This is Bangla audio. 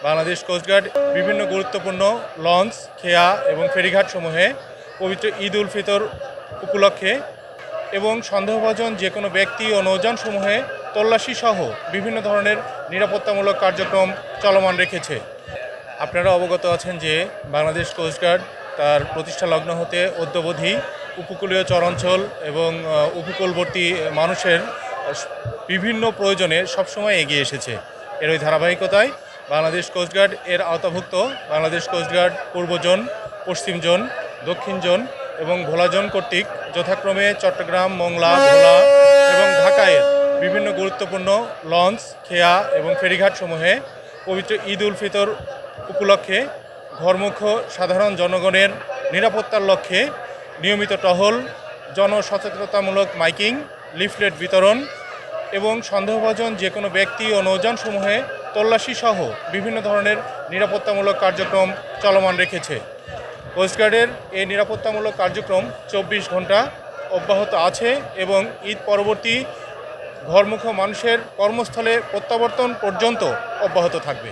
বাংলাদেশ কোস্টগার্ড বিভিন্ন গুরুত্বপূর্ণ লঞ্চ, খেয়া এবং ফেরিঘাটসমূহে পবিত্র ঈদ উল ফিতর উপলক্ষে এবং সন্দেহভাজন যে কোনো ব্যক্তি ও নৌযানসমূহে তল্লাশি সহ বিভিন্ন ধরনের নিরাপত্তামূলক কার্যক্রম চলমান রেখেছে। আপনারা অবগত আছেন যে বাংলাদেশ কোস্টগার্ড তার প্রতিষ্ঠা লগ্ন হতে অদ্যাবধি উপকূলীয় চরাঞ্চল এবং উপকূলবর্তী মানুষের বিভিন্ন প্রয়োজনে সবসময় এগিয়ে এসেছে। এর ওই ধারাবাহিকতায় বাংলাদেশ কোস্টগার্ড এর আওতাভুক্ত বাংলাদেশ কোস্টগার্ড পূর্ব জোন, পশ্চিম জোন, দক্ষিণ জোন এবং ভোলা জোন কর্তৃক যথাক্রমে চট্টগ্রাম, মোংলা, ভোলা এবং ঢাকায় বিভিন্ন গুরুত্বপূর্ণ লঞ্চ, খেয়া এবং ফেরিঘাটসমূহে পবিত্র ঈদ উল ফিতর উপলক্ষে ঘরমুখ সাধারণ জনগণের নিরাপত্তার লক্ষ্যে নিয়মিত টহল, জনসচেতনতামূলক মাইকিং, লিফলেট বিতরণ এবং সন্দেহভাজন যে কোনো ব্যক্তি ও নৌযানসমূহে তল্লাশি সহ বিভিন্ন ধরনের নিরাপত্তামূলক কার্যক্রম চলমান রেখেছে। কোস্টগার্ডের এই নিরাপত্তামূলক কার্যক্রম 24 ঘন্টা অব্যাহত আছে এবং ঈদ পরবর্তী ঘরমুখ মানুষের কর্মস্থলে প্রত্যাবর্তন পর্যন্ত অব্যাহত থাকবে।